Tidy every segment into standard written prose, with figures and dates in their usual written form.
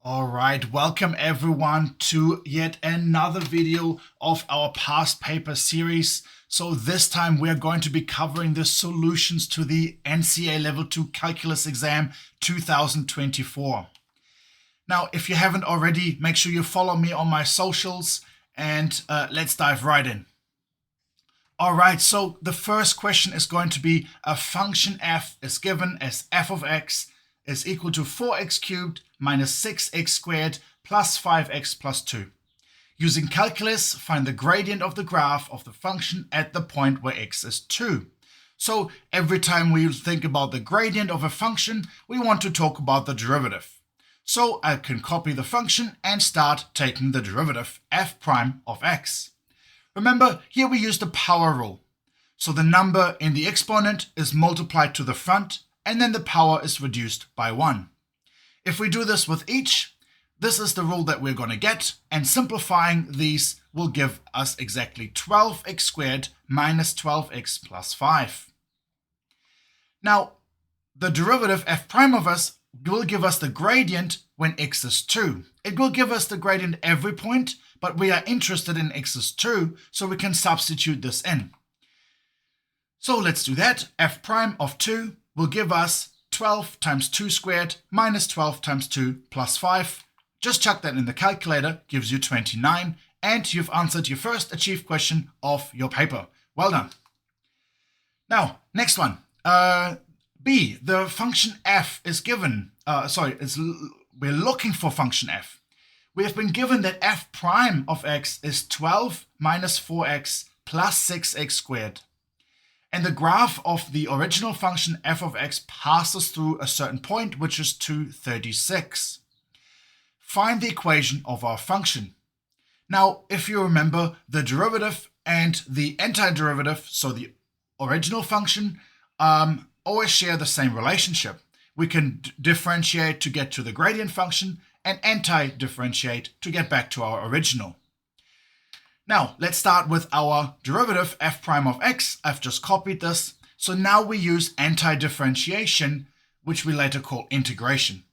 All right, welcome everyone to yet another video of our past paper series. So this time we're going to be covering the solutions to the NCEA Level 2 Calculus exam 2024. Now, if you haven't already, make sure you follow me on my socials and let's dive right in. All right, so the first question is going to be a function f is given as f of x is equal to 4x cubed minus 6x squared plus 5x plus 2. Using calculus, find the gradient of the graph of the function at the point where x is 2. So every time we think about the gradient of a function, we want to talk about the derivative. So I can copy the function and start taking the derivative f prime of x. Remember, here we use the power rule. So the number in the exponent is multiplied to the front, and then the power is reduced by 1. If we do this with each, this is the rule that we're going to get, and simplifying these will give us exactly 12x squared minus 12x plus 5. Now, the derivative f prime of s will give us the gradient when x is 2. It will give us the gradient every point, but we are interested in x is 2, so we can substitute this in. So let's do that. F prime of 2 will give us 12 times 2 squared minus 12 times 2 plus 5. Just chuck that in the calculator, gives you 29, and you've answered your first achieved question of your paper. Well done. Now, next one. B, the function f is given, we're looking for function f. We have been given that f prime of x is 12 minus 4x plus 6x squared. And the graph of the original function f of x passes through a certain point, which is 236. Find the equation of our function. Now, if you remember, the derivative and the antiderivative, so the original function, always share the same relationship. We can differentiate to get to the gradient function and anti-differentiate to get back to our original. Now, let's start with our derivative f prime of x. I've just copied this. So now we use anti-differentiation, which we later call integration.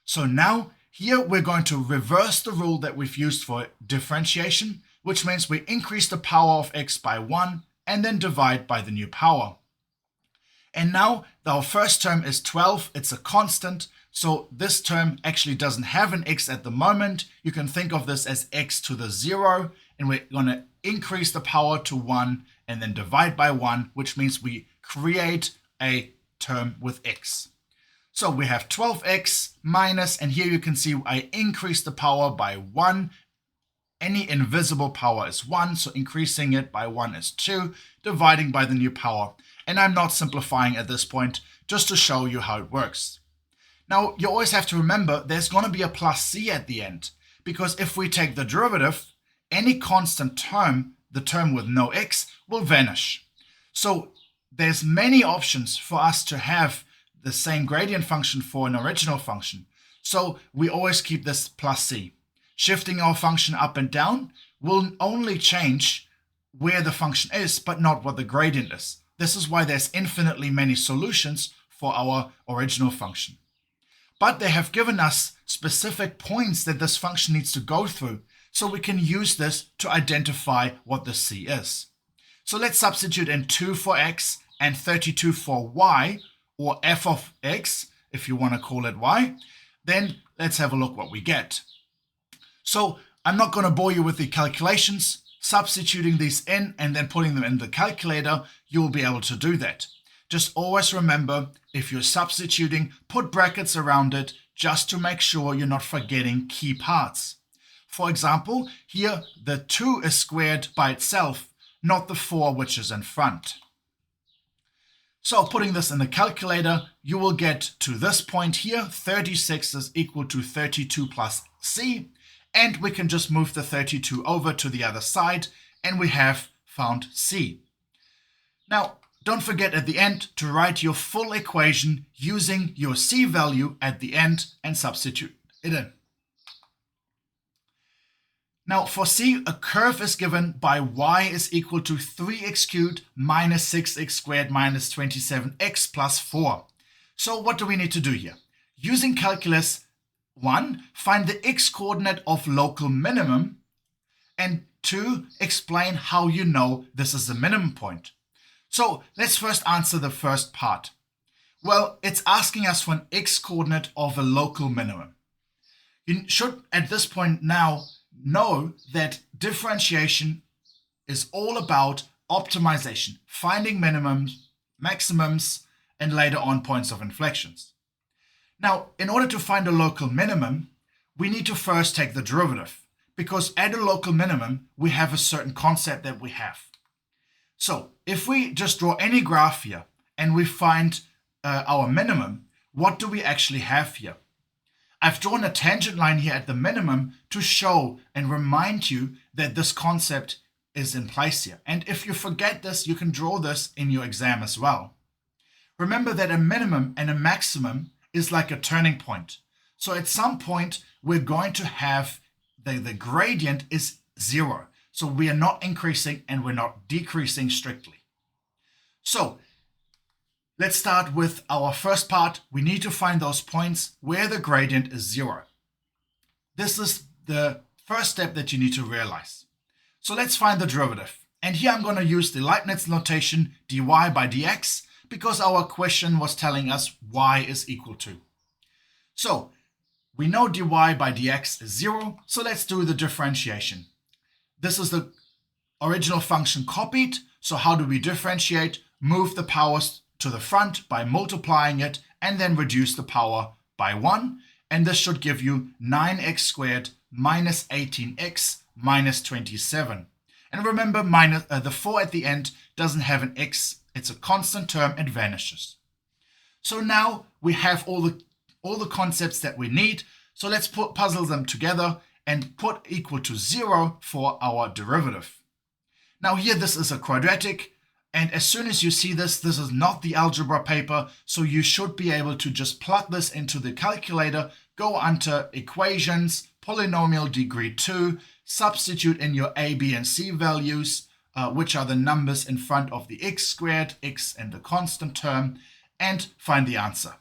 So now here we're going to reverse the rule that we've used for differentiation, which means we increase the power of x by 1 and then divide by the new power. And now our first term is 12. It's a constant. So this term actually doesn't have an x at the moment. You can think of this as x to the 0. And we're going to increase the power to 1 and then divide by 1, which means we create a term with x. So we have 12x minus, and here you can see I increase the power by 1. Any invisible power is 1, so increasing it by 1 is 2, dividing by the new power. And I'm not simplifying at this point, just to show you how it works. Now, you always have to remember there's going to be a plus c at the end, because if we take the derivative, any constant term, the term with no x, will vanish. So there's many options for us to have the same gradient function for an original function. So we always keep this plus c. Shifting our function up and down will only change where the function is, but not what the gradient is. This is why there's infinitely many solutions for our original function. But they have given us specific points that this function needs to go through, so we can use this to identify what the c is. So let's substitute in 2 for x and 32 for y, or f of x, if you want to call it y. Then let's have a look what we get. So I'm not going to bore you with the calculations. Substituting these in and then putting them in the calculator, you'll be able to do that. Just always remember, if you're substituting, put brackets around it just to make sure you're not forgetting key parts. For example, here the 2 is squared by itself, not the 4 which is in front. So putting this in the calculator, you will get to this point here. 36 is equal to 32 plus c. And we can just move the 32 over to the other side, and we have found c. Now, don't forget at the end to write your full equation using your c value at the end and substitute it in. Now, for c, a curve is given by y is equal to 3x cubed minus 6x squared minus 27x plus 4. So what do we need to do here? Using calculus, 1, find the x-coordinate of local minimum, and 2, explain how you know this is the minimum point. So let's first answer the first part. Well, it's asking us for an x-coordinate of a local minimum. You should at this point now know that differentiation is all about optimization, finding minimums, maximums, and later on points of inflections. Now, in order to find a local minimum, we need to first take the derivative, because at a local minimum, we have a certain concept that we have. So if we just draw any graph here and we find our minimum, what do we actually have here? I've drawn a tangent line here at the minimum to show and remind you that this concept is in place here. And if you forget this, you can draw this in your exam as well. Remember that a minimum and a maximum is like a turning point. So at some point, we're going to have the gradient is 0. So we are not increasing and we're not decreasing strictly. So let's start with our first part. We need to find those points where the gradient is 0. This is the first step that you need to realize. So let's find the derivative. And here I'm going to use the Leibniz notation dy by dx because our question was telling us y is equal to. So we know dy by dx is 0, so let's do the differentiation. This is the original function copied, so how do we differentiate? Move the powers to the front by multiplying it and then reduce the power by 1, and this should give you 9x squared minus 18x minus 27. And remember, the 4 at the end doesn't have an x, it's a constant term, it vanishes. So now we have all the concepts that we need, so let's puzzle them together and put equal to 0 for our derivative. Now here this is a quadratic, and as soon as you see this is not the algebra paper, so you should be able to just plug this into the calculator, go under equations, polynomial degree 2, substitute in your a, b, and c values, which are the numbers in front of the x squared, x and the constant term, and find the answer.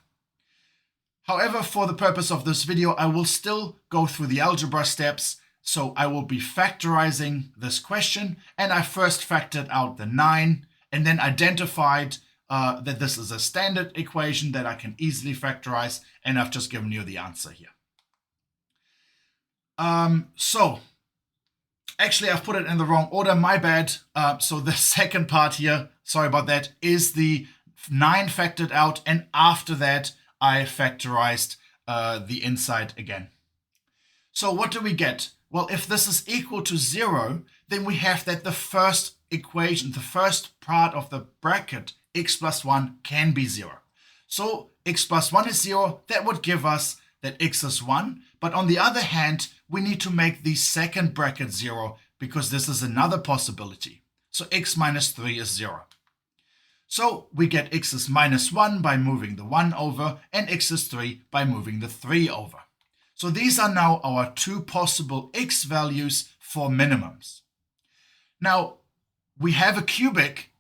However, for the purpose of this video, I will still go through the algebra steps. So I will be factorizing this question, and I first factored out the 9 and then identified that this is a standard equation that I can easily factorize, and I've just given you the answer here. So actually I've put it in the wrong order, my bad. So the second part here, sorry about that, is the 9 factored out, and after that I factorized the inside again. So what do we get? Well, if this is equal to 0, then we have that the first equation, the first part of the bracket, x plus 1 can be 0. So x plus 1 is 0, that would give us that x is 1. But on the other hand, we need to make the second bracket 0 because this is another possibility. So x minus 3 is 0. So we get x is minus 1 by moving the 1 over, and x is 3 by moving the 3 over. So these are now our two possible x values for minimums. Now, we have a cubic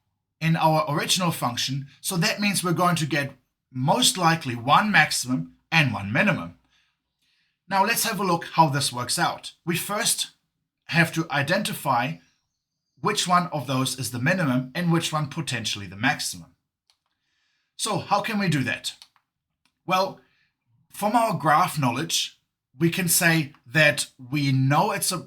in our original function, so that means we're going to get most likely one maximum and one minimum. Now let's have a look how this works out. We first have to identify which one of those is the minimum and which one potentially the maximum. So how can we do that? Well, from our graph knowledge, we can say that we know it's a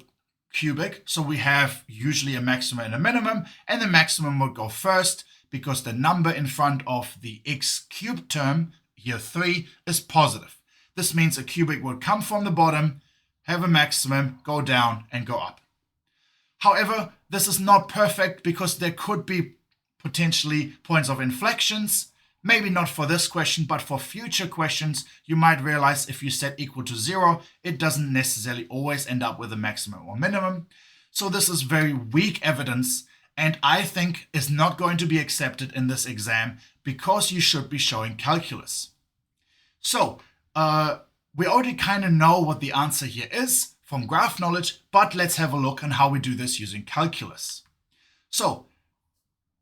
cubic, so we have usually a maximum and a minimum, and the maximum will go first because the number in front of the x cubed term, here 3, is positive. This means a cubic will come from the bottom, have a maximum, go down, and go up. However, this is not perfect because there could be potentially points of inflections. Maybe not for this question, but for future questions, you might realize if you set equal to 0, it doesn't necessarily always end up with a maximum or minimum. So this is very weak evidence, and I think is not going to be accepted in this exam because you should be showing calculus. So we already kind of know what the answer here is from graph knowledge, but let's have a look on how we do this using calculus. So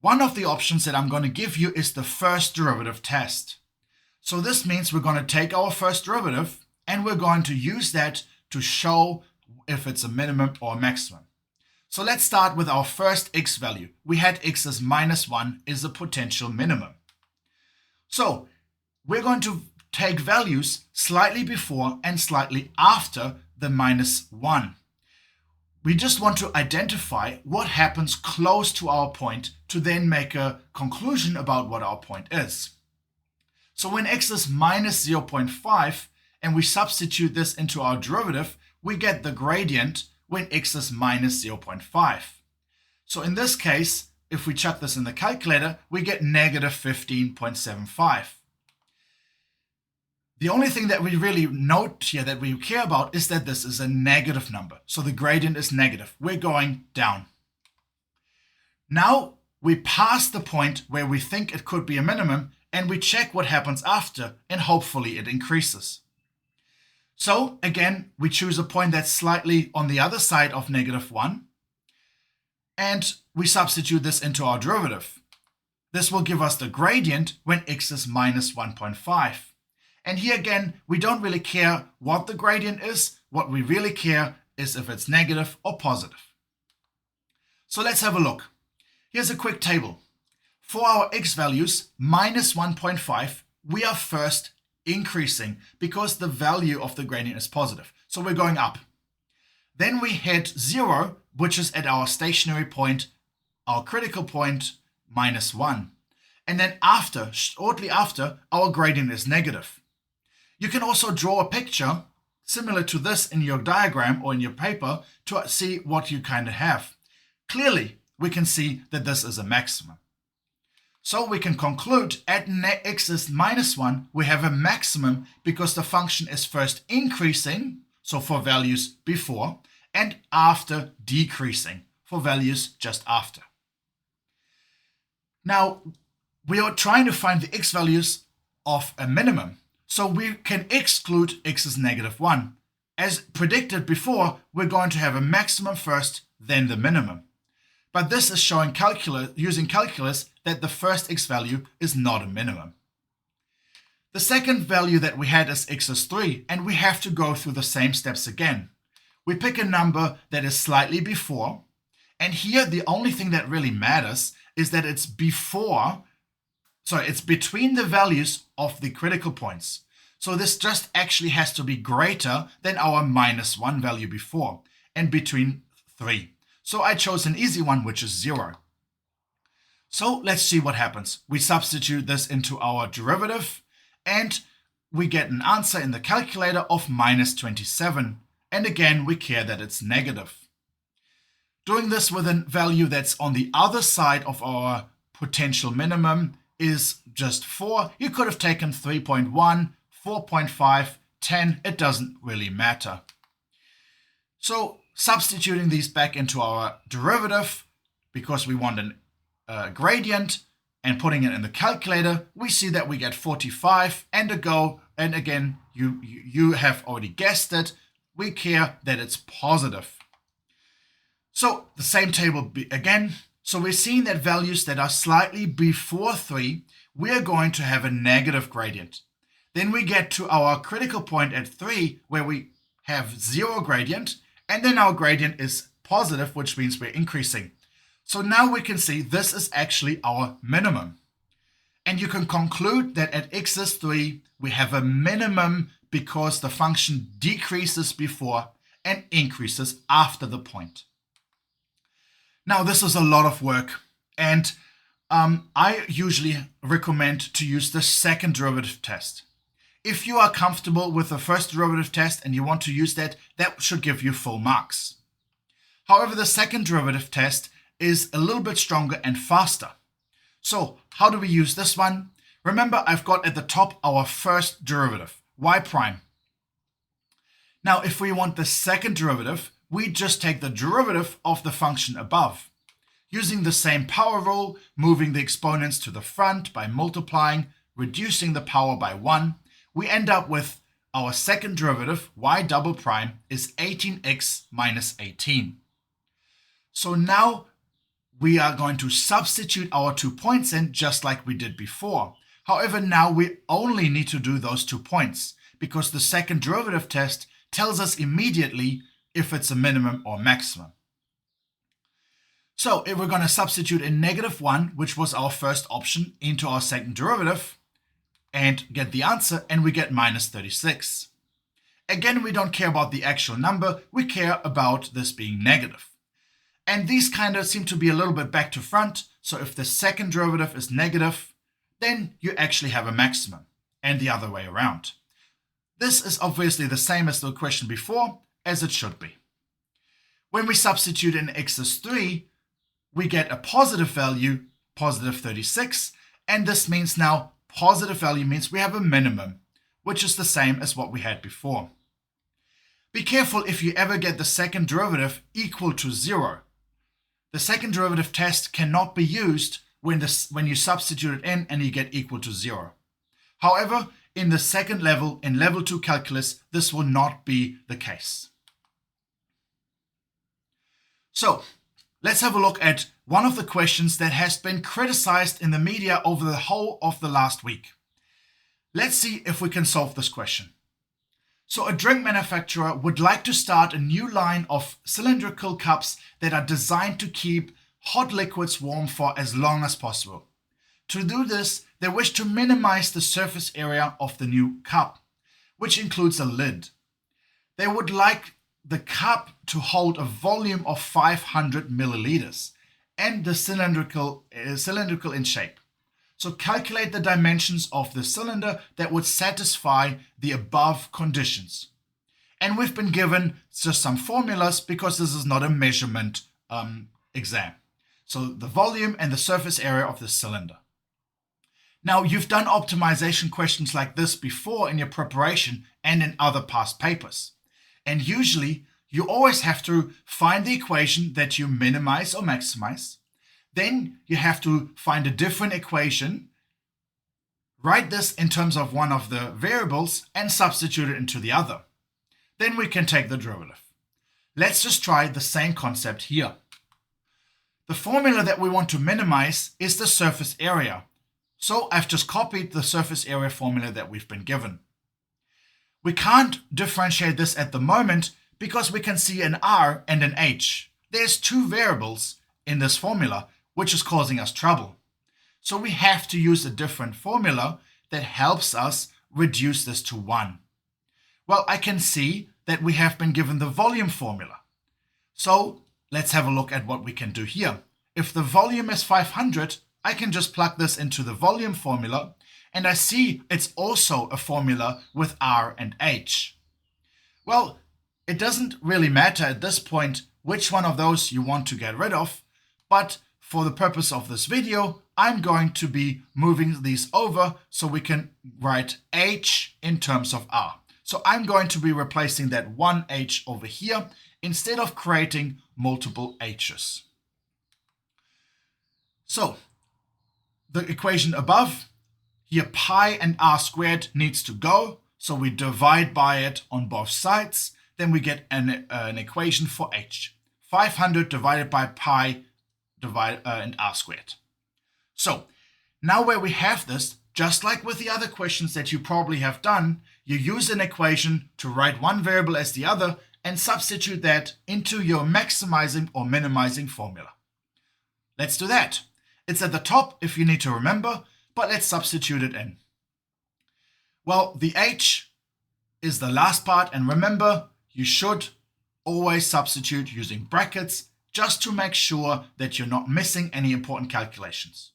one of the options that I'm going to give you is the first derivative test. So this means we're going to take our first derivative and we're going to use that to show if it's a minimum or a maximum. So let's start with our first x value. We had x as -1 is a potential minimum. So we're going to take values slightly before and slightly after the -1. We just want to identify what happens close to our point to then make a conclusion about what our point is. So when x is -0.5 and we substitute this into our derivative, we get the gradient when x is -0.5. So in this case, if we chuck this in the calculator, we get -15.75. The only thing that we really note here that we care about is that this is a negative number. So the gradient is negative. We're going down. Now we pass the point where we think it could be a minimum, and we check what happens after, and hopefully it increases. So again, we choose a point that's slightly on the other side of -1, and we substitute this into our derivative. This will give us the gradient when x is -1.5. And here again, we don't really care what the gradient is. What we really care is if it's negative or positive. So let's have a look. Here's a quick table. For our x values, -1.5, we are first increasing because the value of the gradient is positive. So we're going up. Then we hit 0, which is at our stationary point, our critical point, -1. And then shortly after, our gradient is negative. You can also draw a picture similar to this in your diagram or in your paper to see what you kind of have. Clearly, we can see that this is a maximum. So we can conclude at x is -1, we have a maximum because the function is first increasing, so for values before, and after decreasing, for values just after. Now, we are trying to find the x values of a minimum. So we can exclude x is -1. As predicted before, we're going to have a maximum first, then the minimum. But this is showing using calculus that the first x value is not a minimum. The second value that we had is x is 3, and we have to go through the same steps again. We pick a number that is slightly before, and here the only thing that really matters is that it's it's between the values of the critical points. So this just actually has to be greater than our -1 value before, and between 3. So I chose an easy one, which is 0. So let's see what happens. We substitute this into our derivative, and we get an answer in the calculator of -27. And again, we care that it's negative. Doing this with a value that's on the other side of our potential minimum is just 4. You could have taken 3.1, 4.5, 10. It doesn't really matter. So substituting these back into our derivative, because we want a gradient, and putting it in the calculator, we see that we get 45. And again, you have already guessed it. We care that it's positive. So the same table again. So we're seeing that values that are slightly before 3, we're going to have a negative gradient. Then we get to our critical point at 3, where we have 0 gradient, and then our gradient is positive, which means we're increasing. So now we can see this is actually our minimum. And you can conclude that at x is 3, we have a minimum because the function decreases before and increases after the point. Now, this is a lot of work, and I usually recommend to use the second derivative test. If you are comfortable with the first derivative test and you want to use that, that should give you full marks. However, the second derivative test is a little bit stronger and faster. So how do we use this one? Remember, I've got at the top our first derivative, y prime. Now, if we want the second derivative, we just take the derivative of the function above. Using the same power rule, moving the exponents to the front by multiplying, reducing the power by 1, we end up with our second derivative, y double prime, is 18x minus 18. So now we are going to substitute our 2 points in just like we did before. However, now we only need to do those 2 points because the second derivative test tells us immediately if it's a minimum or maximum. So if we're going to substitute in -1, which was our first option, into our second derivative and get the answer, and we get -36. Again, we don't care about the actual number, we care about this being negative. And these kind of seem to be a little bit back to front, so if the second derivative is negative, then you actually have a maximum, and the other way around. This is obviously the same as the question before, as it should be. When we substitute in x is 3, we get a positive value, +36, and this means now positive value means we have a minimum, which is the same as what we had before. Be careful if you ever get the second derivative equal to 0. The second derivative test cannot be used when you substitute it in and you get equal to 0. However, in the second level, in level 2 calculus, this will not be the case. So, let's have a look at one of the questions that has been criticized in the media over the whole of the last week. Let's see if we can solve this question. So a drink manufacturer would like to start a new line of cylindrical cups that are designed to keep hot liquids warm for as long as possible. To do this, they wish to minimize the surface area of the new cup, which includes a lid. They would like the cup to hold a volume of 500 milliliters and the cylindrical in shape. So calculate the dimensions of the cylinder that would satisfy the above conditions. And we've been given just some formulas because this is not a measurement exam. So the volume and the surface area of the cylinder. Now you've done optimization questions like this before in your preparation and in other past papers. And usually you always have to find the equation that you minimize or maximize. Then you have to find a different equation, write this in terms of one of the variables and substitute it into the other. Then we can take the derivative. Let's just try the same concept here. The formula that we want to minimize is the surface area. So I've just copied the surface area formula that we've been given. We can't differentiate this at the moment because we can see an R and an H. There's two variables in this formula, which is causing us trouble. So we have to use a different formula that helps us reduce this to 1. Well, I can see that we have been given the volume formula. So let's have a look at what we can do here. If the volume is 500, I can just plug this into the volume formula, and I see it's also a formula with R and H. Well, it doesn't really matter at this point which one of those you want to get rid of, but for the purpose of this video, I'm going to be moving these over so we can write H in terms of R. So I'm going to be replacing that one H over here instead of creating multiple H's. So the equation above, here pi and R squared needs to go. So we divide by it on both sides. Then we get an equation for H. 500 divided by pi and R squared. So now where we have this, just like with the other questions that you probably have done, you use an equation to write one variable as the other and substitute that into your maximizing or minimizing formula. Let's do that. It's at the top if you need to remember, but let's substitute it in. Well, the H is the last part, and remember, you should always substitute using brackets just to make sure that you're not missing any important calculations.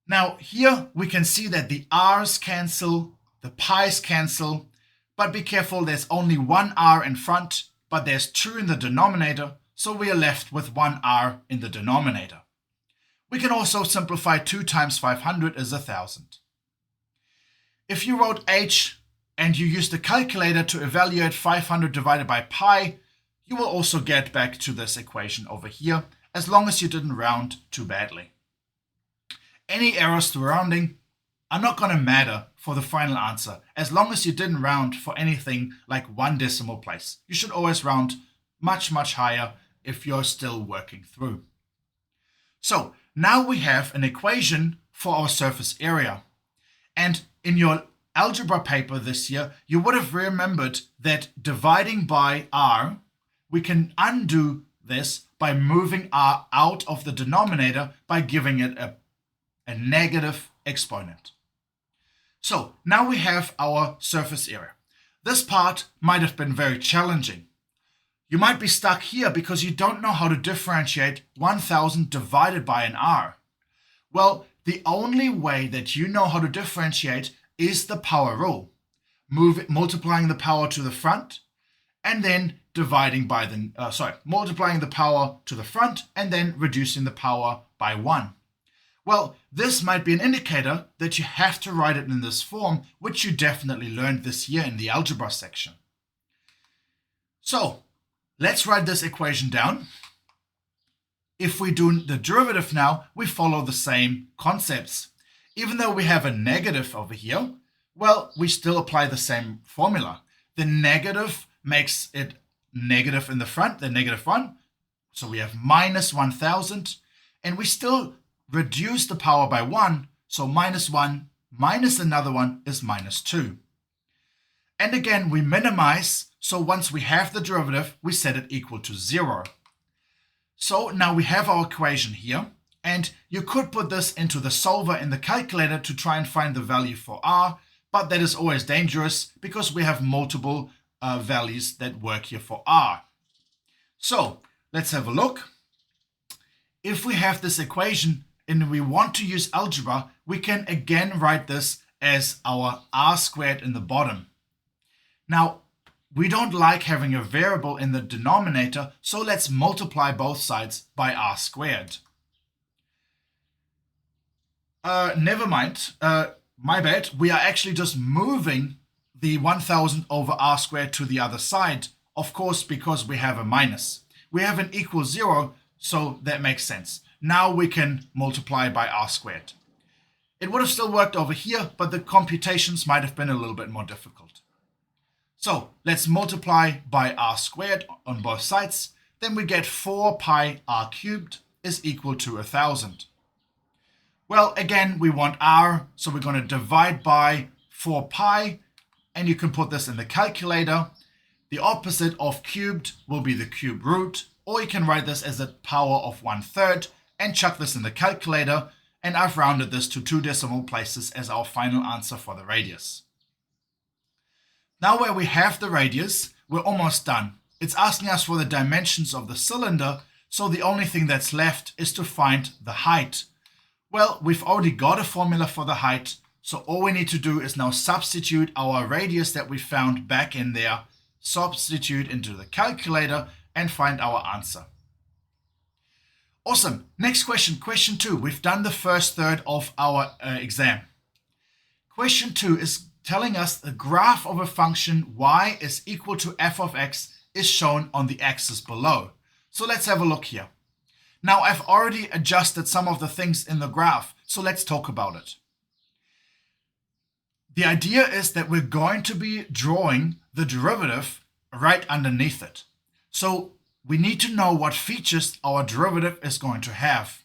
Now here we can see that the R's cancel, the pi's cancel, but be careful, there's only one R in front, but there's 2 in the denominator, so we are left with 1 R in the denominator. We can also simplify 2 times 500 is 1,000. If you wrote H and you use the calculator to evaluate 500 divided by pi, you will also get back to this equation over here, as long as you didn't round too badly. Any errors to rounding are not going to matter for the final answer, as long as you didn't round for anything like 1 decimal place. You should always round much, much higher if you're still working through. So now we have an equation for our surface area. And in your algebra paper this year, you would have remembered that dividing by r, we can undo this by moving r out of the denominator by giving it a negative exponent. So now we have our surface area. This part might have been very challenging. You might be stuck here because you don't know how to differentiate 1000 divided by an r. Well, the only way that you know how to differentiate is the power rule. Multiplying the power to the front and then multiplying the power to the front and then reducing the power by 1. Well, this might be an indicator that you have to write it in this form, which you definitely learned this year in the algebra section. So let's write this equation down. If we do the derivative now, we follow the same concepts. Even though we have a negative over here, well, we still apply the same formula. The negative makes it negative in the front, the -1. So we have minus 1000, and we still reduce the power by 1. So -1 minus another one is -2. And again, we minimize. So once we have the derivative, we set it equal to 0. So now we have our equation here, and you could put this into the solver in the calculator to try and find the value for r, but that is always dangerous because we have multiple values that work here for r. So let's have a look. If we have this equation and we want to use algebra, we can again write this as our r squared in the bottom. Now, we don't like having a variable in the denominator, so let's multiply both sides by r squared. Never mind, my bad. We are actually just moving the 1000 over r squared to the other side, of course, because we have a minus. We have an equal 0, so that makes sense. Now we can multiply by r squared. It would have still worked over here, but the computations might have been a little bit more difficult. So let's multiply by r squared on both sides. Then we get 4 pi r cubed is equal to 1000. Well, again, we want r, so we're going to divide by 4 pi, and you can put this in the calculator. The opposite of cubed will be the cube root, or you can write this as the power of 1/3 and chuck this in the calculator, and I've rounded this to 2 decimal places as our final answer for the radius. Now where we have the radius, we're almost done. It's asking us for the dimensions of the cylinder, so the only thing that's left is to find the height. Well, we've already got a formula for the height, so all we need to do is now substitute our radius that we found back in there, substitute into the calculator, and find our answer. Awesome. Next question, question 2. We've done the first third of our exam. Question 2 is telling us the graph of a function y is equal to f of x is shown on the axis below. So let's have a look here. Now I've already adjusted some of the things in the graph, so let's talk about it. The idea is that we're going to be drawing the derivative right underneath it. So we need to know what features our derivative is going to have.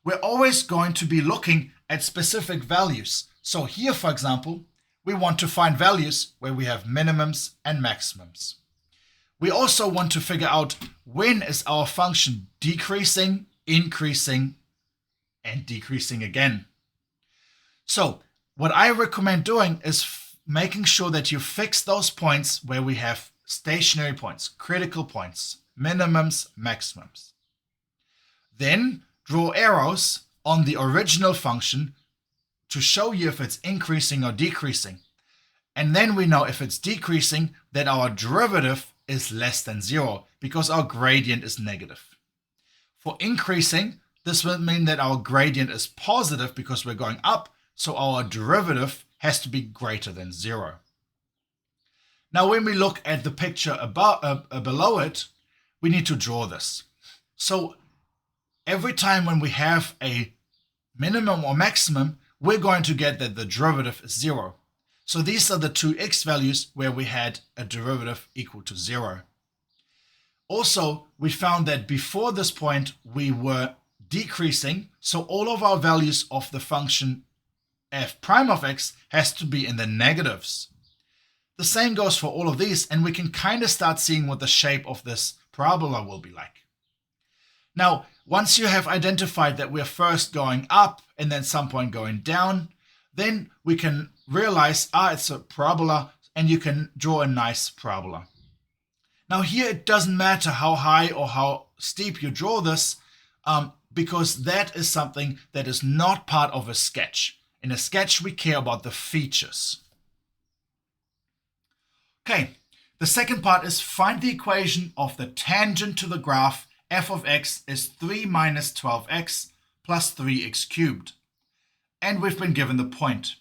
We're always going to be looking at specific values. So here, for example, we want to find values where we have minimums and maximums. We also want to figure out when is our function decreasing, increasing, and decreasing again. So what I recommend doing is making sure that you fix those points where we have stationary points, critical points, minimums, maximums. Then draw arrows on the original function to show you if it's increasing or decreasing. And then we know if it's decreasing that our derivative is less than 0 because our gradient is negative. For increasing, this will mean that our gradient is positive because we're going up, so our derivative has to be greater than 0. Now when we look at the picture below it, we need to draw this. So every time when we have a minimum or maximum, we're going to get that the derivative is 0. So these are the two x values where we had a derivative equal to 0. Also, we found that before this point we were decreasing, so all of our values of the function f prime of x has to be in the negatives. The same goes for all of these, and we can kind of start seeing what the shape of this parabola will be like. Now, once you have identified that we're first going up and then some point going down, then we can realize, it's a parabola, and you can draw a nice parabola. Now here it doesn't matter how high or how steep you draw this, because that is something that is not part of a sketch. In a sketch, we care about the features. Okay, the second part is find the equation of the tangent to the graph f of x is 3 minus 12x plus 3x cubed. And we've been given the point.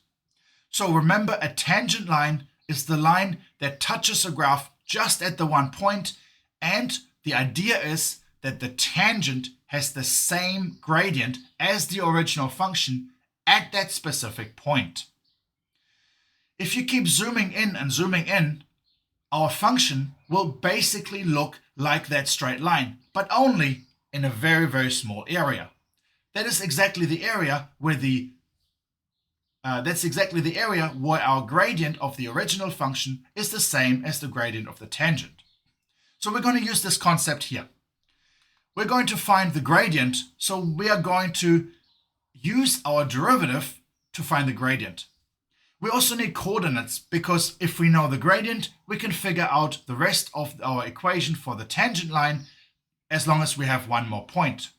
So remember, a tangent line is the line that touches a graph just at the one point, and the idea is that the tangent has the same gradient as the original function at that specific point. If you keep zooming in and zooming in, our function will basically look like that straight line, but only in a very, very small area. That is exactly the area where our gradient of the original function is the same as the gradient of the tangent. So we're going to use this concept here. We're going to find the gradient, so we are going to use our derivative to find the gradient. We also need coordinates, because if we know the gradient, we can figure out the rest of our equation for the tangent line as long as we have one more point.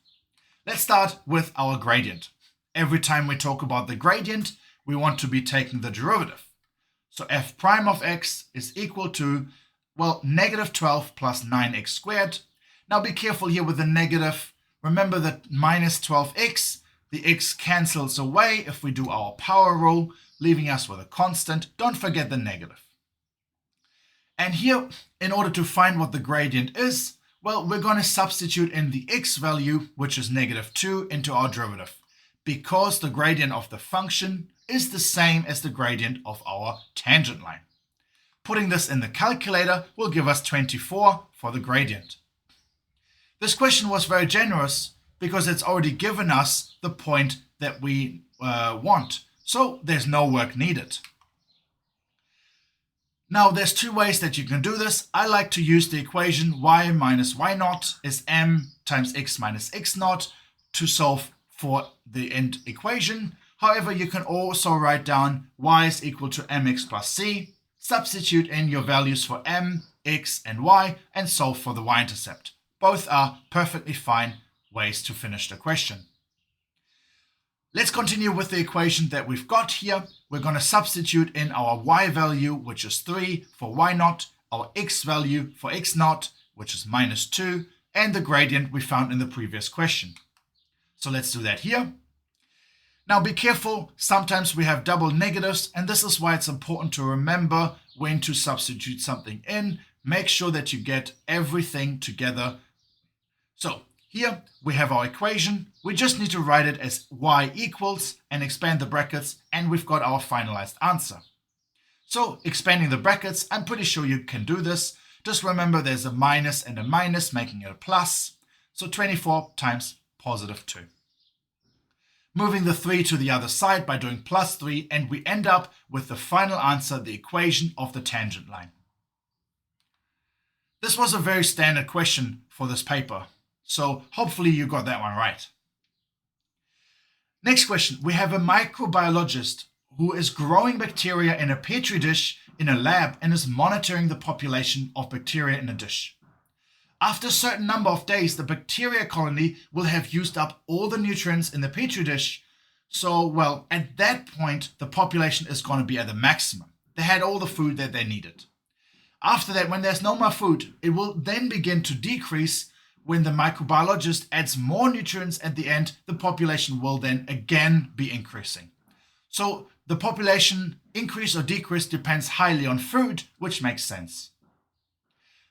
Let's start with our gradient. Every time we talk about the gradient, we want to be taking the derivative. So f prime of x is equal to, well, negative 12 plus 9x squared. Now be careful here with the negative. Remember that minus 12x, the x cancels away if we do our power rule, leaving us with a constant. Don't forget the negative. And here, in order to find what the gradient is, well, we're going to substitute in the x value, which is negative 2, into our derivative, because the gradient of the function is the same as the gradient of our tangent line. Putting this in the calculator will give us 24 for the gradient. This question was very generous because it's already given us the point that we want, so there's no work needed. Now there's two ways that you can do this. I like to use the equation y minus y naught is m times x minus x naught to solve for the end equation. However, you can also write down y is equal to mx plus c, substitute in your values for m, x, and y, and solve for the y-intercept. Both are perfectly fine ways to finish the question. Let's continue with the equation that we've got here. We're going to substitute in our y value, which is 3, for y naught, our x value for x naught, which is minus 2, and the gradient we found in the previous question. So let's do that here. Now be careful, sometimes we have double negatives, and this is why it's important to remember when to substitute something in. Make sure that you get everything together. So here we have our equation. We just need to write it as y equals and expand the brackets, and we've got our finalized answer. So expanding the brackets, I'm pretty sure you can do this. Just remember there's a minus and a minus, making it a plus. So 24 times positive 2. Moving the 3 to the other side by doing plus 3, and we end up with the final answer, the equation of the tangent line. This was a very standard question for this paper, so hopefully you got that one right. Next question, we have a microbiologist who is growing bacteria in a petri dish in a lab and is monitoring the population of bacteria in a dish. After a certain number of days, the bacteria colony will have used up all the nutrients in the petri dish. So, well, at that point, the population is going to be at the maximum. They had all the food that they needed. After that, when there's no more food, it will then begin to decrease. When the microbiologist adds more nutrients at the end, the population will then again be increasing. So the population increase or decrease depends highly on food, which makes sense.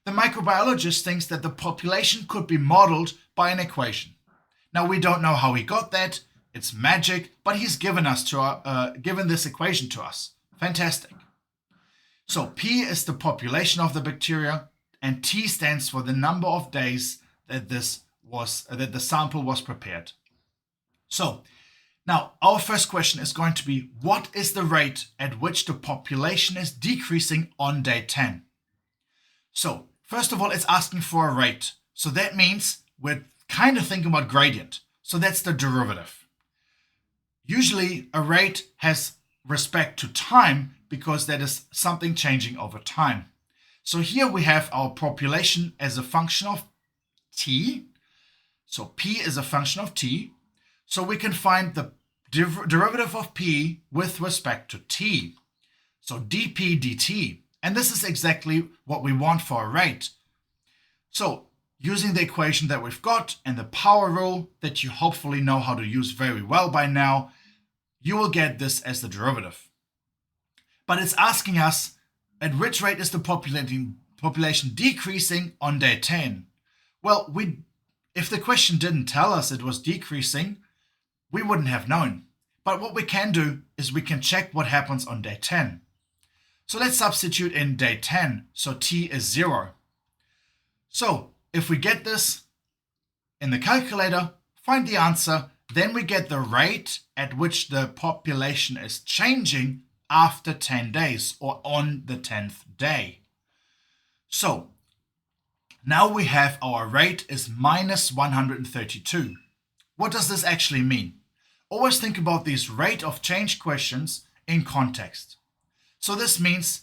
The microbiologist thinks that the population could be modeled by an equation. Now we don't know how he got that. It's magic, but he's given this equation to us. Fantastic. So P is the population of the bacteria, and T stands for the number of days that the sample was prepared. So Now, our first question is going to be, what is the rate at which the population is decreasing on day 10? So, first of all, it's asking for a rate. So that means we're kind of thinking about gradient. So that's the derivative. Usually, a rate has respect to time because that is something changing over time. So here we have our population as a function of t. So p is a function of t. So we can find the derivative of p with respect to t. So dp dt. And this is exactly what we want for a rate. So using the equation that we've got and the power rule that you hopefully know how to use very well by now, you will get this as the derivative. But it's asking us, at which rate is the population decreasing on day 10? Well, if the question didn't tell us it was decreasing, we wouldn't have known. But what we can do is we can check what happens on day 10. So let's substitute in day 10, so t is 0. So if we get this in the calculator, find the answer, then we get the rate at which the population is changing after 10 days or on the 10th day. So now we have our rate is minus 132. What does this actually mean? Always think about these rate of change questions in context. So this means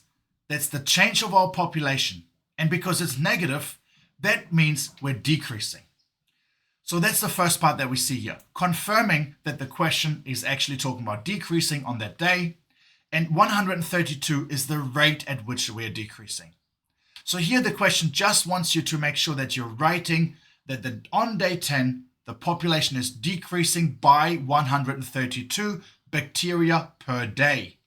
that's the change of our population. And because it's negative, that means we're decreasing. So that's the first part that we see here, confirming that the question is actually talking about decreasing on that day. And 132 is the rate at which we're decreasing. So here the question just wants you to make sure that you're writing that on day 10, the population is decreasing by 132 bacteria per day.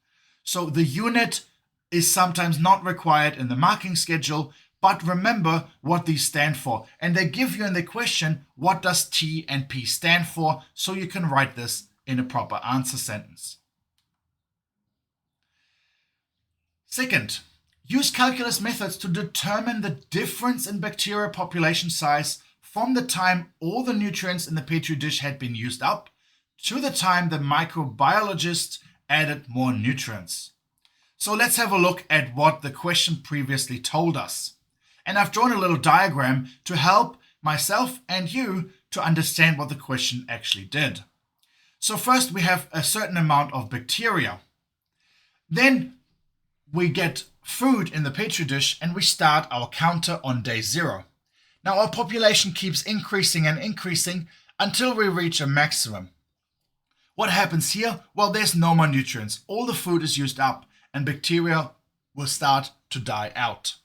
So the unit is sometimes not required in the marking schedule, but remember what these stand for. And they give you in the question, what does T and P stand for? So you can write this in a proper answer sentence. Second, use calculus methods to determine the difference in bacteria population size from the time all the nutrients in the petri dish had been used up to the time the microbiologist added more nutrients. So let's have a look at what the question previously told us. And I've drawn a little diagram to help myself and you to understand what the question actually did. So first we have a certain amount of bacteria. Then we get food in the petri dish and we start our counter on day 0. Now our population keeps increasing and increasing until we reach a maximum. What happens here? Well, there's no more nutrients. All the food is used up and bacteria will start to die out.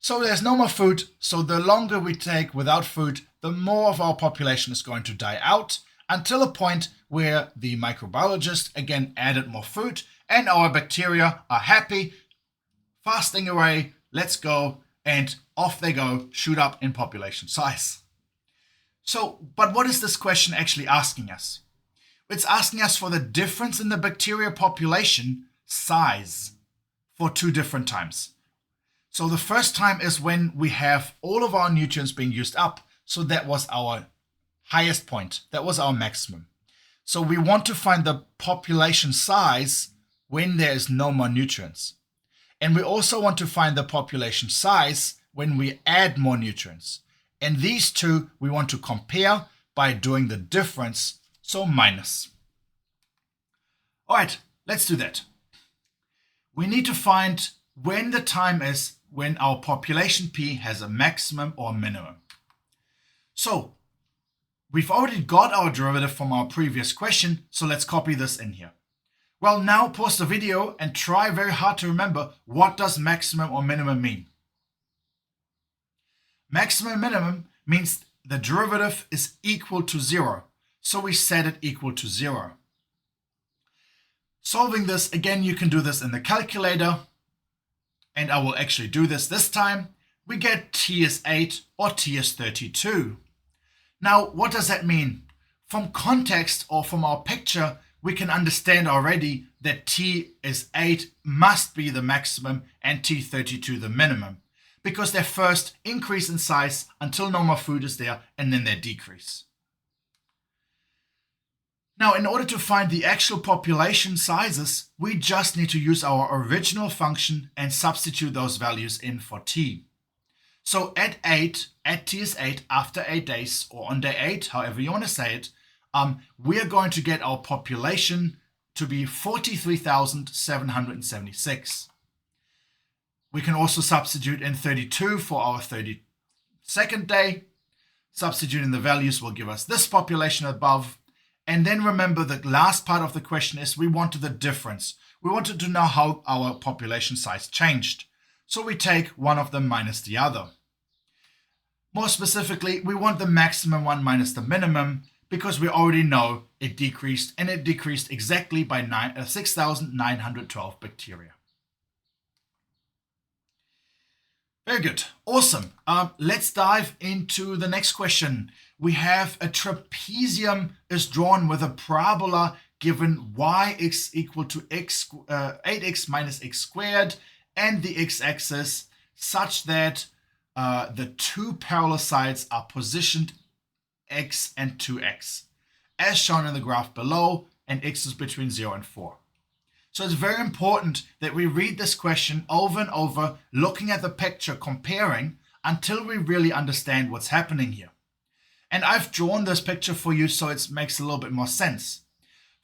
So there's no more food, so the longer we take without food, the more of our population is going to die out until a point where the microbiologist again added more food and our bacteria are happy, fasting away, let's go, and off they go, shoot up in population size. So, but what is this question actually asking us? It's asking us for the difference in the bacteria population size for 2 different times. So the first time is when we have all of our nutrients being used up. So that was our highest point. That was our maximum. So we want to find the population size when there is no more nutrients. And we also want to find the population size when we add more nutrients. And these two we want to compare by doing the difference, so minus. All right, let's do that. We need to find when the time is when our population P has a maximum or minimum. So we've already got our derivative from our previous question, so let's copy this in here. Well, now pause the video and try very hard to remember, what does maximum or minimum mean? Maximum and minimum means the derivative is equal to 0. So we set it equal to 0. Solving this, again, you can do this in the calculator. And I will actually do this time. We get T is 8 or T is 32. Now, what does that mean? From context or from our picture, we can understand already that T is 8 must be the maximum and T32 the minimum, because they first increase in size until no more food is there and then they decrease. Now, in order to find the actual population sizes, we just need to use our original function and substitute those values in for t. So at t is 8, after 8 days, or on day 8, however you want to say it, we are going to get our population to be 43,776. We can also substitute in 32 for our 32nd day. Substituting the values will give us this population above. And then remember, the last part of the question is we wanted the difference. We wanted to know how our population size changed. So we take one of them minus the other. More specifically, we want the maximum one minus the minimum, because we already know it decreased, and it decreased exactly by 6,912 bacteria. Very good. Awesome. Let's dive into the next question. We have a trapezium is drawn with a parabola given yx equal to 8x minus x squared and the x-axis such that the two parallel sides are positioned x and 2x, as shown in the graph below, and x is between 0 and 4. So it's very important that we read this question over and over, looking at the picture, comparing, until we really understand what's happening here. And I've drawn this picture for you so it makes a little bit more sense.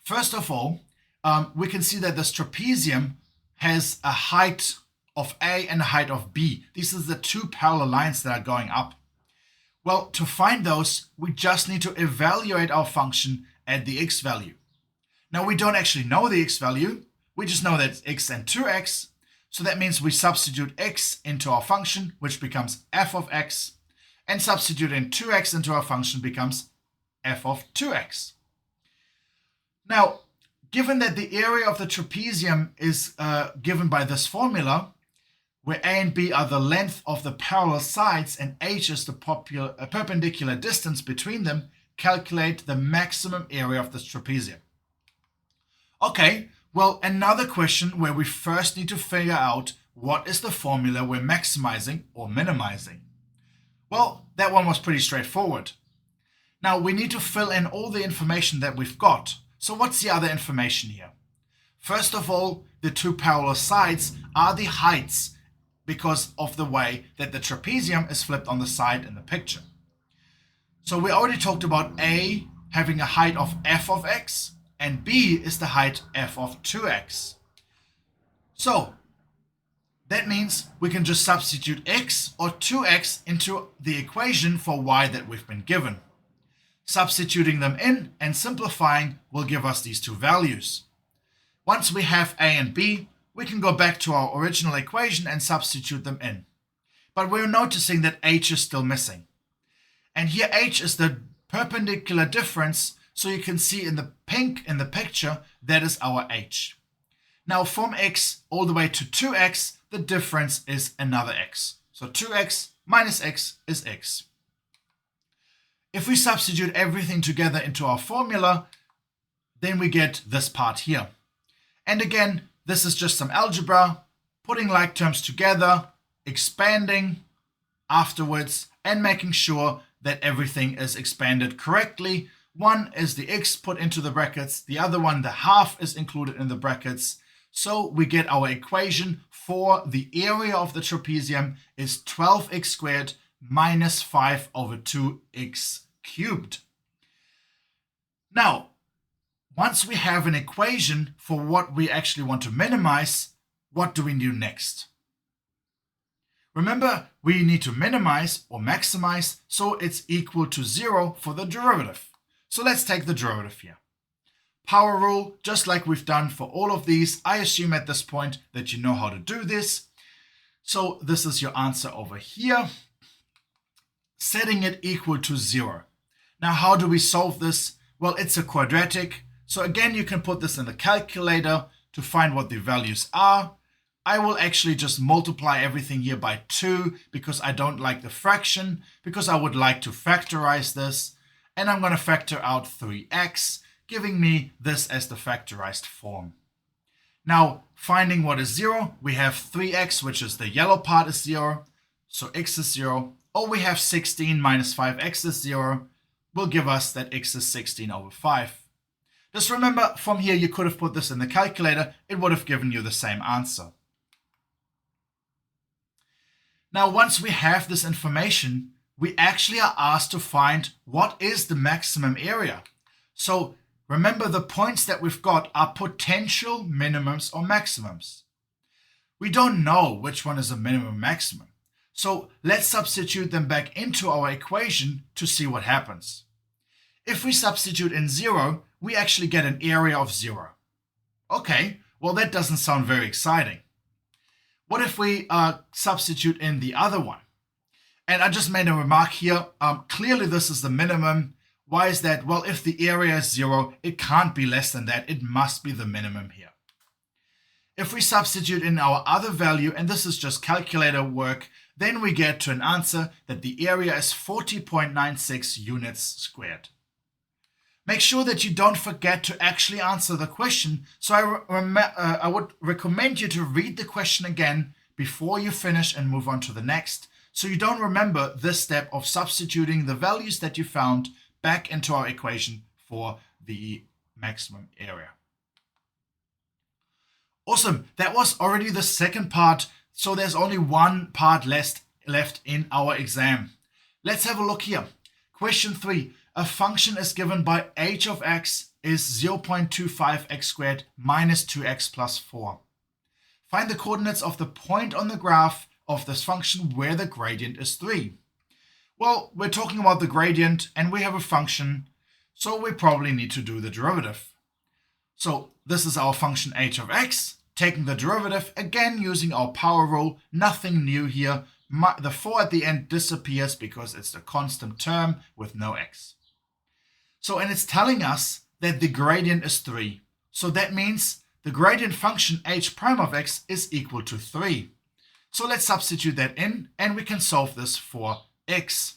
First of all, we can see that this trapezium has a height of A and a height of B. These are the two parallel lines that are going up. Well, to find those, we just need to evaluate our function at the x value. Now, we don't actually know the x value. We just know that it's x and 2x. So that means we substitute x into our function, which becomes f of x, and substituting 2x into our function becomes f of 2x. Now, given that the area of the trapezium is given by this formula, where a and b are the length of the parallel sides and h is the perpendicular distance between them, calculate the maximum area of this trapezium. Okay, well, another question where we first need to figure out what is the formula we're maximizing or minimizing. Well, that one was pretty straightforward. Now we need to fill in all the information that we've got. So what's the other information here? First of all, the two parallel sides are the heights because of the way that the trapezium is flipped on the side in the picture. So we already talked about A having a height of f of x, and B is the height f of 2x. So that means we can just substitute x or 2x into the equation for y that we've been given. Substituting them in and simplifying will give us these two values. Once we have A and B, we can go back to our original equation and substitute them in. But we're noticing that h is still missing. And here h is the perpendicular difference, so you can see in the pink in the picture, that is our h. Now from x all the way to 2x, the difference is another x. So 2x minus x is x. If we substitute everything together into our formula, then we get this part here. And again, this is just some algebra, putting like terms together, expanding afterwards, and making sure that everything is expanded correctly. One is the x put into the brackets, the other one, the half, is included in the brackets. So we get our equation for the area of the trapezium is 12x squared minus 5 over 2x cubed. Now, once we have an equation for what we actually want to minimize, what do we do next? Remember, we need to minimize or maximize, so it's equal to 0 for the derivative. So let's take the derivative here. Power rule, just like we've done for all of these. I assume at this point that you know how to do this. So this is your answer over here. Setting it equal to 0. Now, how do we solve this? Well, it's a quadratic. So again, you can put this in the calculator to find what the values are. I will actually just multiply everything here by 2 because I don't like the fraction, because I would like to factorize this. And I'm going to factor out 3x, giving me this as the factorized form. Now, finding what is 0, we have 3x, which is the yellow part is 0. So x is 0. Or we have 16 minus 5x is 0. Will give us that x is 16 over 5. Just remember, from here you could have put this in the calculator, it would have given you the same answer. Now, once we have this information, we actually are asked to find what is the maximum area. So remember, the points that we've got are potential minimums or maximums. We don't know which one is a minimum maximum. So let's substitute them back into our equation to see what happens. If we substitute in 0, we actually get an area of 0. Okay, well that doesn't sound very exciting. What if we substitute in the other one? And I just made a remark here. Clearly this is the minimum. Why is that? Well, if the area is 0, it can't be less than that. It must be the minimum here. If we substitute in our other value, and this is just calculator work, then we get to an answer that the area is 40.96 units squared. Make sure that you don't forget to actually answer the question. So I would recommend you to read the question again before you finish and move on to the next, so you don't remember this step of substituting the values that you found back into our equation for the maximum area. Awesome, that was already the second part, so there's only one part left in our exam. Let's have a look here. Question 3. A function is given by h of x is 0.25 x squared minus 2x plus 4. Find the coordinates of the point on the graph of this function where the gradient is 3. Well, we're talking about the gradient and we have a function, so we probably need to do the derivative. So this is our function h of x, taking the derivative, again using our power rule, nothing new here. The 4 at the end disappears because it's the constant term with no x. So, and it's telling us that the gradient is 3. So that means the gradient function h prime of x is equal to 3. So let's substitute that in and we can solve this for x.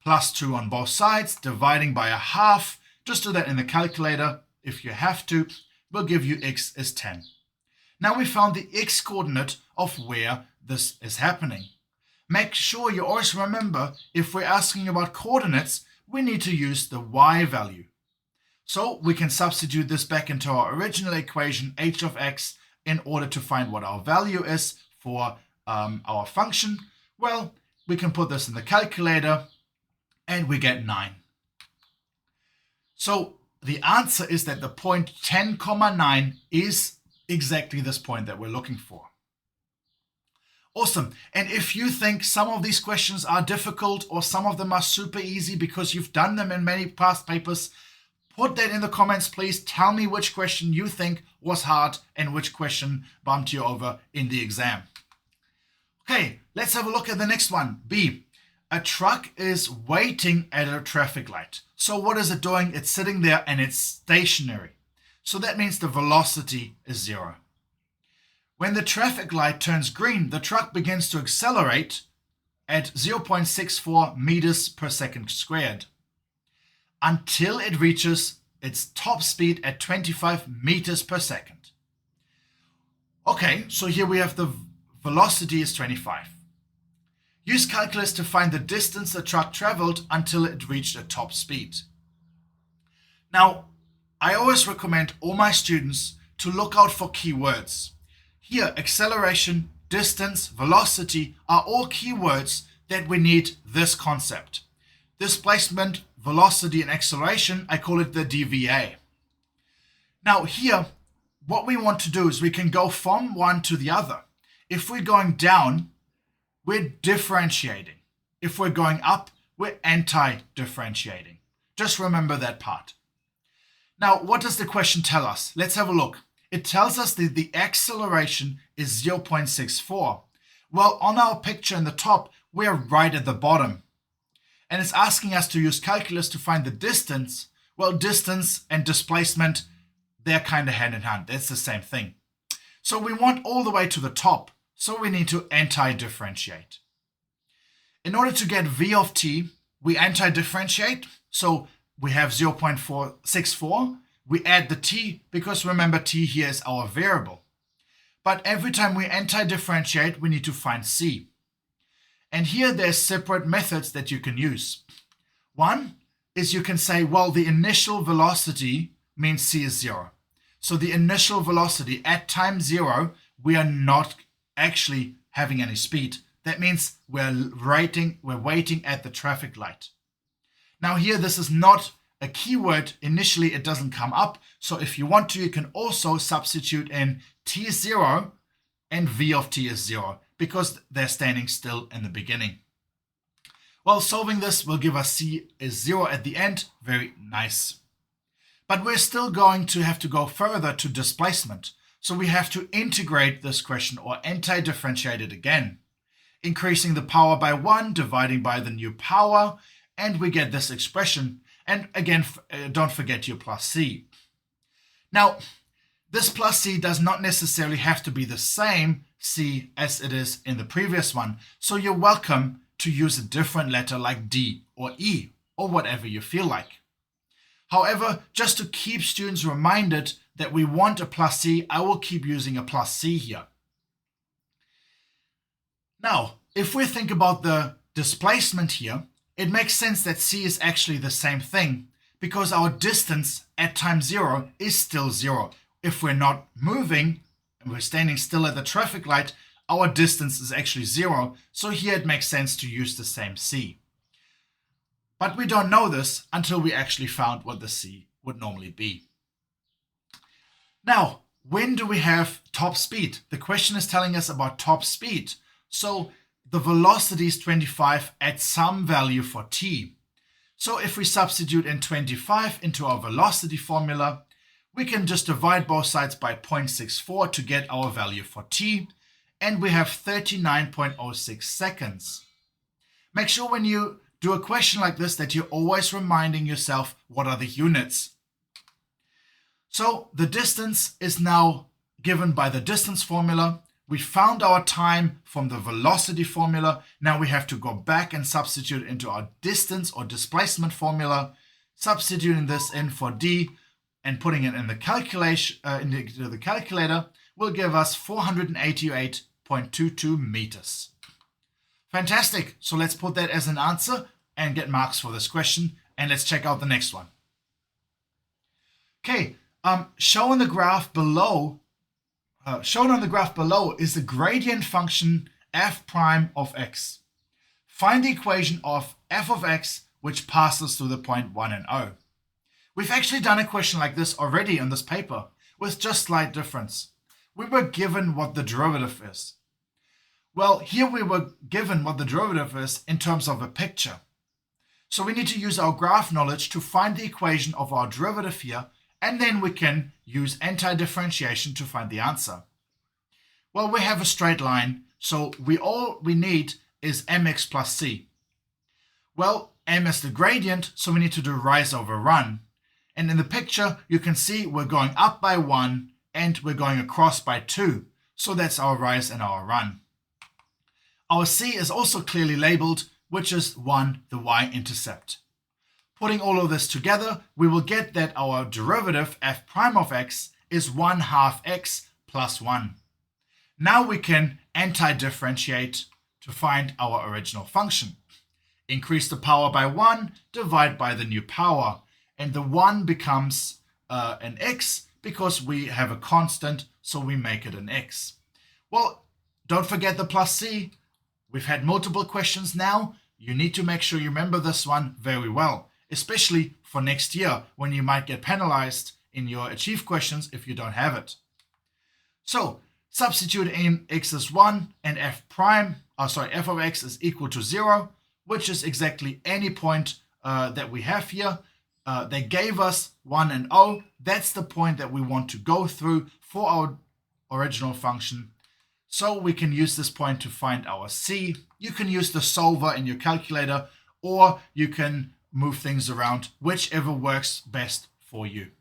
Plus 2 on both sides, dividing by a half. Just do that in the calculator if you have to. Will give you x is 10. Now we found the x coordinate of where this is happening. Make sure you always remember, if we're asking about coordinates, we need to use the y value. So we can substitute this back into our original equation h of x in order to find what our value is for our function. Well, we can put this in the calculator and we get 9. So the answer is that the point 10,9 is exactly this point that we're looking for. Awesome. And if you think some of these questions are difficult or some of them are super easy because you've done them in many past papers, put that in the comments, please. Tell me which question you think was hard and which question bumped you over in the exam. Okay, let's have a look at the next one. B. A truck is waiting at a traffic light. So what is it doing? It's sitting there and it's stationary. So that means the velocity is 0. When the traffic light turns green, the truck begins to accelerate at 0.64 meters per second squared until it reaches its top speed at 25 meters per second. Okay, so here we have the velocity is 25. Use calculus to find the distance the truck traveled until it reached a top speed. Now, I always recommend all my students to look out for keywords. Here, acceleration, distance, velocity are all keywords that we need this concept. Displacement, velocity, and acceleration, I call it the DVA. Now here, what we want to do is we can go from one to the other. If we're going down, we're differentiating. If we're going up, we're anti-differentiating. Just remember that part. Now, what does the question tell us? Let's have a look. It tells us that the acceleration is 0.64. Well, on our picture in the top, we're right at the bottom. And it's asking us to use calculus to find the distance. Well, distance and displacement, they're kind of hand in hand. It's the same thing. So we want all the way to the top. So we need to anti-differentiate. In order to get v of t, we anti-differentiate. So we have 0.464. We add the t because remember t here is our variable. But every time we anti-differentiate, we need to find c. And here there's separate methods that you can use. One is you can say, well, the initial velocity means c is 0. So the initial velocity at time 0, we are not actually having any speed. That means we're waiting at the traffic light. Now here, this is not a keyword. Initially, it doesn't come up. So if you want to, you can also substitute in t is 0 and v of t is 0, because they're standing still in the beginning. Well, solving this will give us c is 0 at the end. Very nice. But we're still going to have to go further to displacement. So we have to integrate this question, or anti-differentiate it again. Increasing the power by 1, dividing by the new power, and we get this expression. And again, don't forget your plus c. Now, this plus c does not necessarily have to be the same c as it is in the previous one. So you're welcome to use a different letter like d or e, or whatever you feel like. However, just to keep students reminded that we want a plus c, I will keep using a plus c here. Now, if we think about the displacement here, it makes sense that c is actually the same thing, because our distance at time 0 is still 0. If we're not moving and we're standing still at the traffic light, our distance is actually 0. So here it makes sense to use the same c. But we don't know this until we actually found what the c would normally be. Now, when do we have top speed? The question is telling us about top speed. So the velocity is 25 at some value for t. So if we substitute in 25 into our velocity formula, we can just divide both sides by 0.64 to get our value for t, and we have 39.06 seconds. Make sure when you do a question like this that you're always reminding yourself what are the units. So the distance is now given by the distance formula. We found our time from the velocity formula. Now we have to go back and substitute into our distance or displacement formula, substituting this in for d and putting it in the calculator will give us 488.22 meters. Fantastic. So let's put that as an answer and get marks for this question. And let's check out the next one. Okay, shown on the graph below is the gradient function f prime of x. Find the equation of f of x which passes through the point 1 and 0. We've actually done a question like this already on this paper with just slight difference. We were given what the derivative is. Well, here we were given what the derivative is in terms of a picture. So we need to use our graph knowledge to find the equation of our derivative here, and then we can use anti-differentiation to find the answer. Well, we have a straight line, so all we need is mx plus c. Well, m is the gradient, so we need to do rise over run. And in the picture, you can see we're going up by 1 and we're going across by 2. So that's our rise and our run. Our c is also clearly labeled, which is 1, the y-intercept. Putting all of this together, we will get that our derivative f prime of x is 1/2 x plus 1. Now we can anti-differentiate to find our original function. Increase the power by 1, divide by the new power. And the 1 becomes an x because we have a constant, so we make it an x. Well, don't forget the plus c. We've had multiple questions now. You need to make sure you remember this one very well, especially for next year when you might get penalized in your achieve questions if you don't have it. So substitute in x is 1 and f of x is equal to 0, which is exactly any point that we have here. They gave us 1 and 0. That's the point that we want to go through for our original function. So we can use this point to find our c. You can use the solver in your calculator, or you can move things around, whichever works best for you.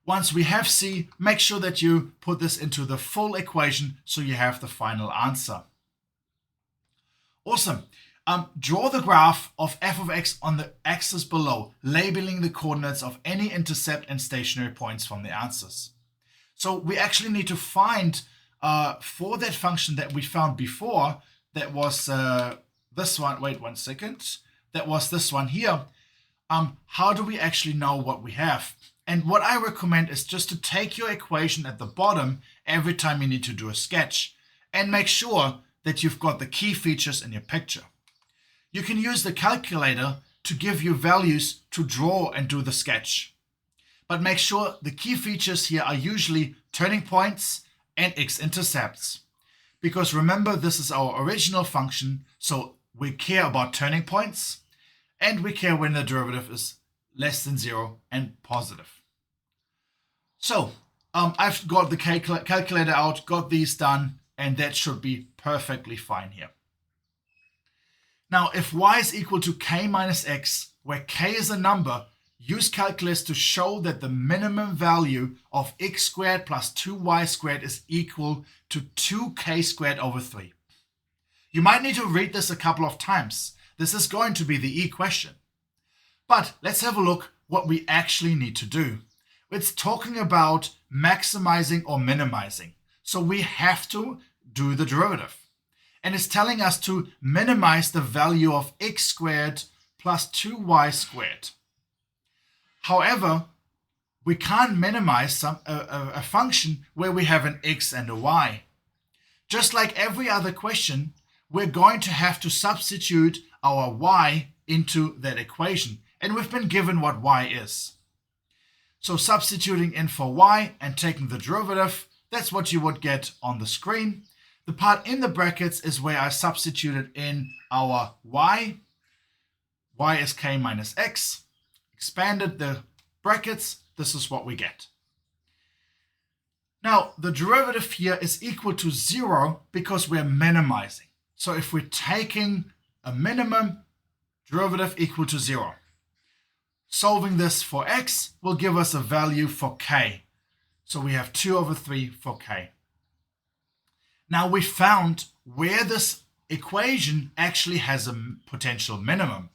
Once we have c, make sure that you put this into the full equation so you have the final answer. Awesome. Draw the graph of f of x on the axis below, labeling the coordinates of any intercept and stationary points from the answers. So we actually need to find for that function that we found before, that was this one. Wait 1 second. That was this one here. How do we actually know what we have? And what I recommend is just to take your equation at the bottom every time you need to do a sketch and make sure that you've got the key features in your picture. You can use the calculator to give you values to draw and do the sketch. But make sure the key features here are usually turning points and x-intercepts. Because remember, this is our original function, so we care about turning points and we care when the derivative is less than 0 and positive. So I've got the calculator out, got these done, and that should be perfectly fine here. Now, if y is equal to k minus x, where k is a number, use calculus to show that the minimum value of x squared plus 2y squared is equal to 2k squared over 3. You might need to read this a couple of times. This is going to be the E question. But let's have a look what we actually need to do. It's talking about maximizing or minimizing. So we have to do the derivative. And it's telling us to minimize the value of x squared plus 2y squared. However, we can't minimize a function where we have an x and a y. Just like every other question, we're going to have to substitute our y into that equation. And we've been given what y is. So substituting in for y and taking the derivative, that's what you would get on the screen. The part in the brackets is where I substituted in our y. Y is k minus x. Expanded the brackets, this is what we get. Now, the derivative here is equal to 0 because we're minimizing. So if we're taking a minimum, derivative equal to 0. Solving this for x will give us a value for k. So we have 2 over 3 for k. Now we found where this equation actually has a potential minimum.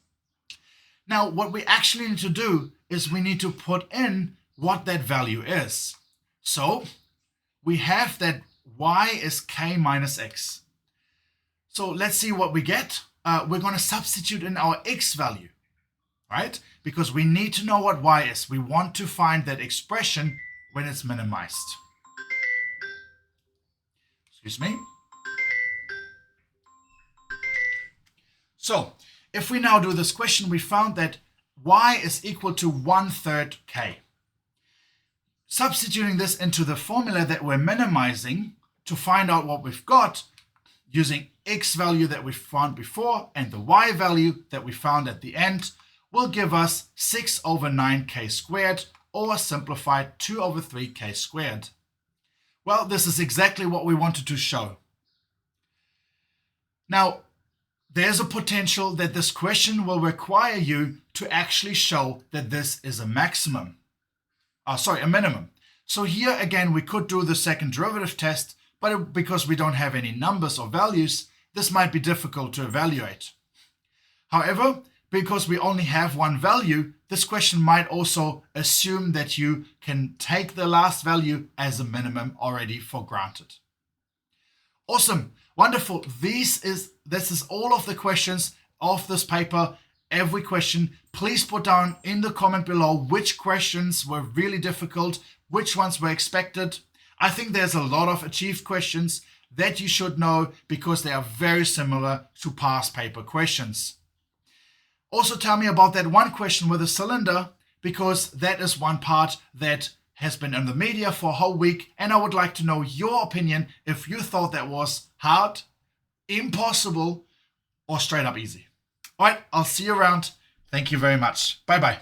Now what we actually need to do is we need to put in what that value is. So we have that y is k minus x. So let's see what we get. We're going to substitute in our x value, right? Because we need to know what y is. We want to find that expression when it's minimized. Excuse me. So if we now do this question, we found that y is equal to 1/3 k. Substituting this into the formula that we're minimizing to find out what we've got, using x value that we found before and the y value that we found at the end, will give us 6 over 9k squared, or simplified 2 over 3k squared. Well, this is exactly what we wanted to show. Now, there's a potential that this question will require you to actually show that this is a maximum. A minimum. So here again, we could do the second derivative test, but because we don't have any numbers or values, this might be difficult to evaluate. However, because we only have one value, this question might also assume that you can take the last value as a minimum already for granted. Awesome, wonderful. This is all of the questions of this paper. Every question, please put down in the comment below which questions were really difficult, which ones were expected. I think there's a lot of achieved questions that you should know because they are very similar to past paper questions. Also tell me about that one question with a cylinder, because that is one part that has been in the media for a whole week, and I would like to know your opinion if you thought that was hard, impossible, or straight up easy. All right, I'll see you around. Thank you very much. Bye-bye.